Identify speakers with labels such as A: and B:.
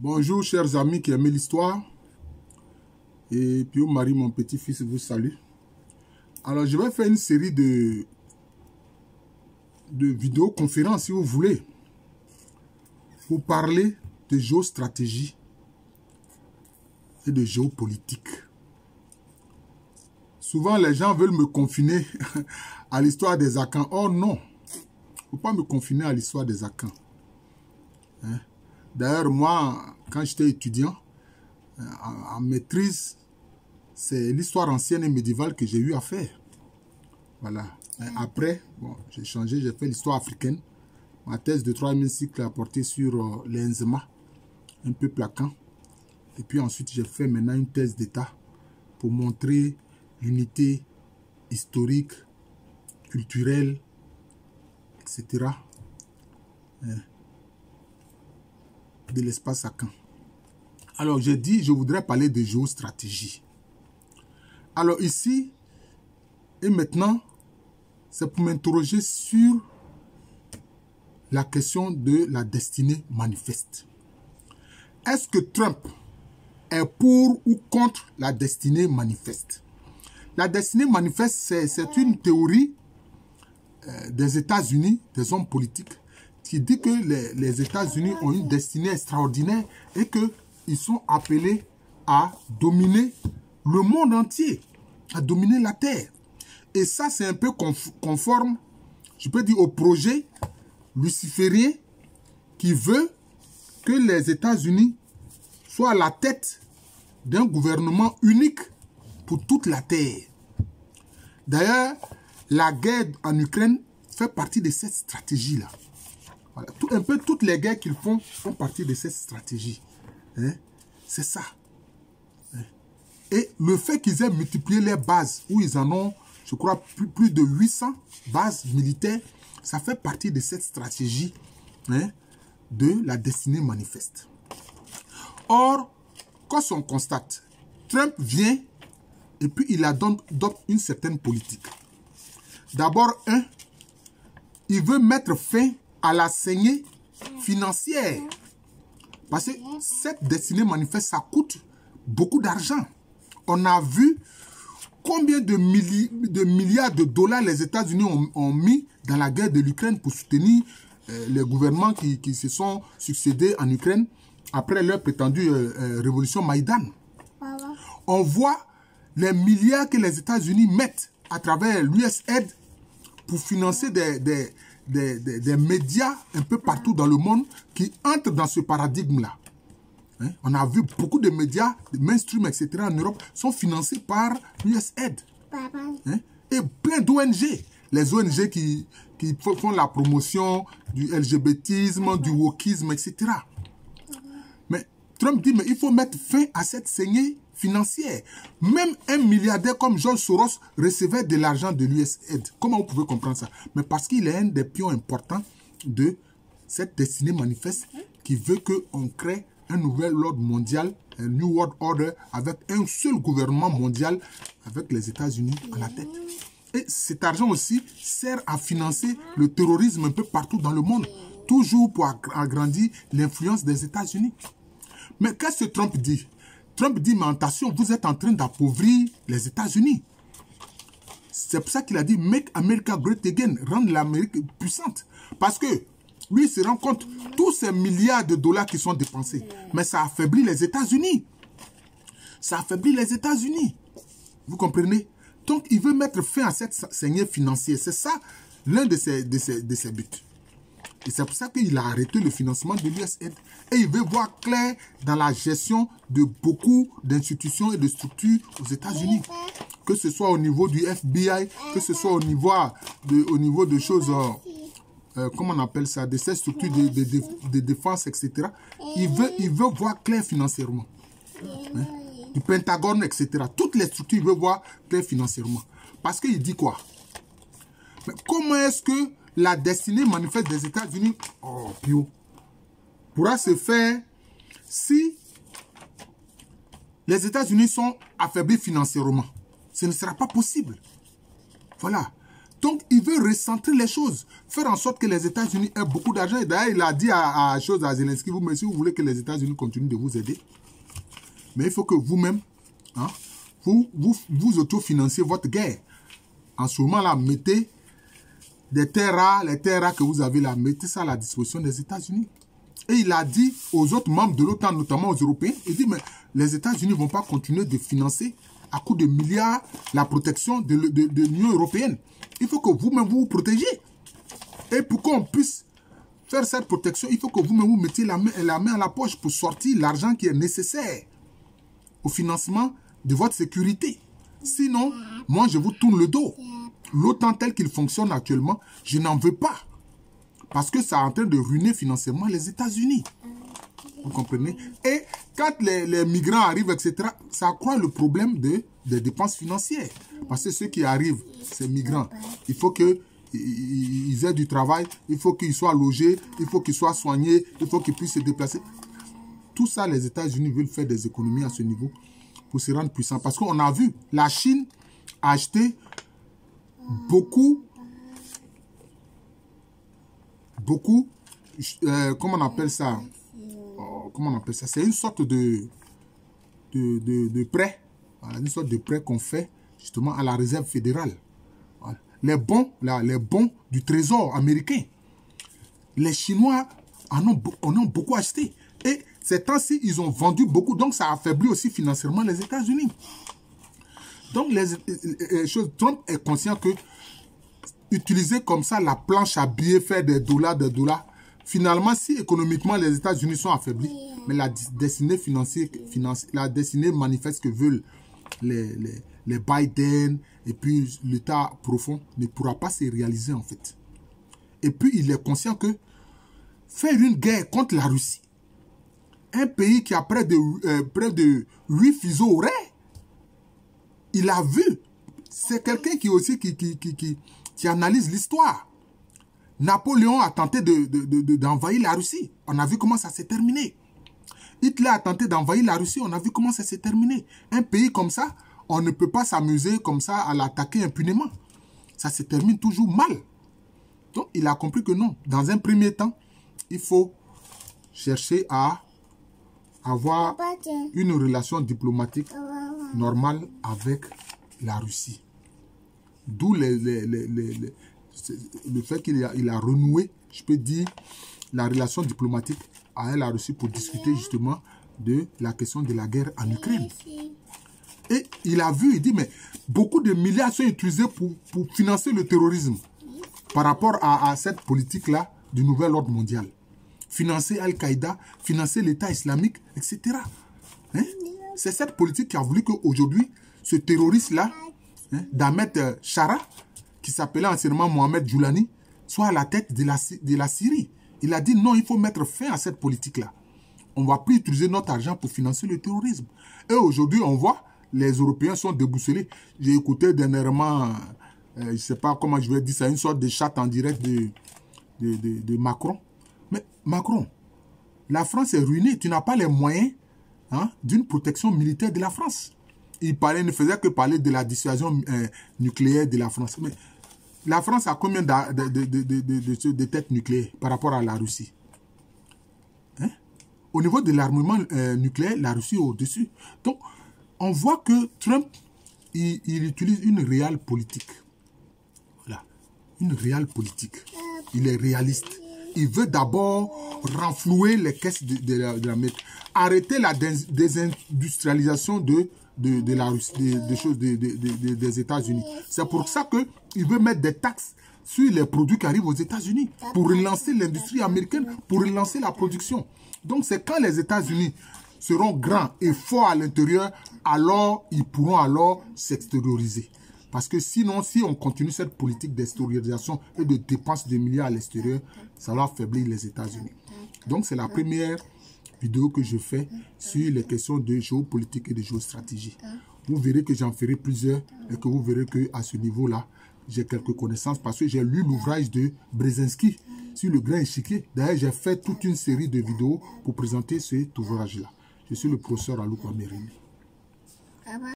A: Bonjour chers amis qui aiment l'histoire. Et Pio Marie, mon petit-fils, vous salue. Alors je vais faire une série de vidéoconférences si vous voulez. Pour parler de géostratégie et de géopolitique. Souvent les gens veulent me confiner à l'histoire des Akans. Oh non, il ne faut pas me confiner à l'histoire des Akans. Hein? D'ailleurs, moi, quand j'étais étudiant, en maîtrise, c'est l'histoire ancienne et médiévale que j'ai eu à faire. Voilà. Et après, bon, j'ai changé, j'ai fait l'histoire africaine. Ma thèse de 3000 cycles a porté sur les Nzema, un peu plaquant. Et puis ensuite, j'ai fait maintenant une thèse d'État pour montrer l'unité historique, culturelle, etc. de l'espace Akan. Alors, j'ai dit, je voudrais parler de géostratégie. Alors ici, et maintenant, c'est pour m'interroger sur la question de la destinée manifeste. Est-ce que Trump est pour ou contre la destinée manifeste? La destinée manifeste, c'est une théorie des États-Unis, des hommes politiques, qui dit que les États-Unis ont une destinée extraordinaire et qu'ils sont appelés à dominer le monde entier, à dominer la Terre. Et ça, c'est un peu conforme, je peux dire, au projet luciférien qui veut que les États-Unis soient à la tête d'un gouvernement unique pour toute la Terre. D'ailleurs, la guerre en Ukraine fait partie de cette stratégie-là. Voilà. Un peu toutes les guerres qu'ils font partie de cette stratégie. Hein? C'est ça. Hein? Et le fait qu'ils aient multiplié les bases, où ils en ont, je crois, plus de 800 bases militaires, ça fait partie de cette stratégie, hein, de la destinée manifeste. Or, quand on constate, Trump vient et puis il adopte une certaine politique. D'abord, il veut mettre fin à la saignée financière. Parce que cette destinée manifeste, ça coûte beaucoup d'argent. On a vu combien de milliards de dollars les États-Unis ont mis dans la guerre de l'Ukraine pour soutenir les gouvernements qui se sont succédés en Ukraine après leur prétendue révolution Maïdan. On voit les milliards que les États-Unis mettent à travers l'USAID pour financer des médias un peu partout dans le monde qui entrent dans ce paradigme-là. Hein? On a vu beaucoup de médias, de mainstream, etc. en Europe sont financés par l'USAID. Hein? Et plein d'ONG. Les ONG qui font la promotion du LGBTisme, du wokisme, etc. Mais Trump dit, mais il faut mettre fin à cette saignée financière. Même un milliardaire comme George Soros recevait de l'argent de l'USAID. Comment vous pouvez comprendre ça? Mais parce qu'il est un des pions importants de cette destinée manifeste qui veut qu'on crée un nouvel ordre mondial, un New World Order, avec un seul gouvernement mondial, avec les États-Unis à la tête. Et cet argent aussi sert à financer le terrorisme un peu partout dans le monde, toujours pour agrandir l'influence des États-Unis. Mais qu'est-ce que Trump dit? Trump dit, mais attention, vous êtes en train d'appauvrir les États-Unis. C'est pour ça qu'il a dit, make America great again, rendre l'Amérique puissante. Parce que lui, il se rend compte, tous ces milliards de dollars qui sont dépensés, mais ça affaiblit les États-Unis. Ça affaiblit les États-Unis. Vous comprenez? Donc, il veut mettre fin à cette saignée financière. C'est ça, l'un de ses buts. Et c'est pour ça qu'il a arrêté le financement de l'USAID. Et il veut voir clair dans la gestion de beaucoup d'institutions et de structures aux États-Unis. Que ce soit au niveau du FBI, que ce soit au niveau de choses, comment on appelle ça, de ces structures de défense, etc. Il veut voir clair financièrement. Hein? Du Pentagone, etc. Toutes les structures, il veut voir clair financièrement. Parce qu'il dit quoi? Mais comment est-ce que la destinée manifeste des États-Unis pourra se faire si les États-Unis sont affaiblis financièrement? Ce ne sera pas possible. Voilà. Donc, il veut recentrer les choses, faire en sorte que les États-Unis aient beaucoup d'argent. Et d'ailleurs, il a dit à Zelensky, vous, si vous voulez que les États-Unis continuent de vous aider, mais il faut que vous-même, hein, vous autofinanciez votre guerre. En ce moment-là, mettez des terres rares, les terres rares que vous avez là, mettez ça à la disposition des États-Unis. Et il a dit aux autres membres de l'OTAN, notamment aux Européens, il dit, mais les États-Unis ne vont pas continuer de financer à coups de milliards la protection de l'Union européenne. Il faut que vous-même vous protégez. Et pour qu'on puisse faire cette protection, il faut que vous-même vous mettiez la main à la poche pour sortir l'argent qui est nécessaire au financement de votre sécurité. Sinon, moi, je vous tourne le dos. L'OTAN tel qu'il fonctionne actuellement, je n'en veux pas. Parce que ça est en train de ruiner financièrement les États-Unis. Vous comprenez? Et quand les migrants arrivent, etc., ça accroît le problème des dépenses financières. Parce que ceux qui arrivent, ces migrants, il faut qu'ils aient du travail, il faut qu'ils soient logés, il faut qu'ils soient soignés, il faut qu'ils puissent se déplacer. Tout ça, les États-Unis veulent faire des économies à ce niveau pour se rendre puissants. Parce qu'on a vu, la Chine a acheté beaucoup, comment on appelle ça? Comment on appelle ça? C'est une sorte de prêt. Voilà, une sorte de prêt qu'on fait justement à la réserve fédérale. Voilà. Les bons du trésor américain. Les Chinois en ont beaucoup acheté. Et ces temps-ci, ils ont vendu beaucoup. Donc, ça affaiblit aussi financièrement les États-Unis. Donc, Trump est conscient que utiliser comme ça la planche à billets, faire des dollars, finalement, si économiquement les États-Unis sont affaiblis, mais la destinée financière, la destinée manifeste que veulent les Biden et puis l'État profond ne pourra pas se réaliser en fait. Et puis, il est conscient que faire une guerre contre la Russie, un pays qui a près de 8 fuseaux horaires, il a vu, c'est quelqu'un qui aussi qui analyse l'histoire. Napoléon a tenté d'envahir la Russie. On a vu comment ça s'est terminé. Hitler a tenté d'envahir la Russie. On a vu comment ça s'est terminé. Un pays comme ça, on ne peut pas s'amuser comme ça à l'attaquer impunément. Ça se termine toujours mal. Donc, il a compris que non. Dans un premier temps, il faut chercher à avoir une relation diplomatique normale avec la Russie. D'où le fait qu'il a renoué, je peux dire, la relation diplomatique avec la Russie pour discuter justement de la question de la guerre en Ukraine. Et il a vu, il dit, mais beaucoup de milliards sont utilisés pour financer le terrorisme par rapport à cette politique-là du nouvel ordre mondial. Financer Al-Qaïda, financer l'État islamique, etc. Hein? C'est cette politique qui a voulu qu'aujourd'hui, ce terroriste-là, hein, d'Ahmed Chara, qui s'appelait anciennement Mohamed Joulani, soit à la tête de la Syrie. Il a dit non, il faut mettre fin à cette politique-là. On ne va plus utiliser notre argent pour financer le terrorisme. Et aujourd'hui, on voit, les Européens sont déboussolés. J'ai écouté dernièrement, je ne sais pas comment je vais dire ça, une sorte de chat en direct de Macron. Mais Macron, la France est ruinée. Tu n'as pas les moyens, hein, d'une protection militaire de la France. Il ne faisait que parler de la dissuasion nucléaire de la France. Mais la France a combien de têtes nucléaires par rapport à la Russie? Hein? Au niveau de l'armement nucléaire, la Russie est au-dessus. Donc, on voit que Trump, il utilise une réelle politique. Voilà. Une réelle politique. Il est réaliste. Il veut d'abord renflouer les caisses de l'Amérique. Arrêter la désindustrialisation de la Russie, des États-Unis. C'est pour ça qu'il veut mettre des taxes sur les produits qui arrivent aux États-Unis pour relancer l'industrie américaine, pour relancer la production. Donc, c'est quand les États-Unis seront grands et forts à l'intérieur, alors ils pourront alors s'extérioriser. Parce que sinon, si on continue cette politique d'extériorisation et de dépenses de milliards à l'extérieur, ça va affaiblir les États-Unis. Donc, c'est la première vidéo que je fais sur les questions de géopolitique et de géostratégie. Vous verrez que j'en ferai plusieurs et que vous verrez qu'à ce niveau-là, j'ai quelques connaissances parce que j'ai lu l'ouvrage de Brzezinski sur le grand échiquier. D'ailleurs, j'ai fait toute une série de vidéos pour présenter cet ouvrage-là. Je suis le professeur Alouko Amérini.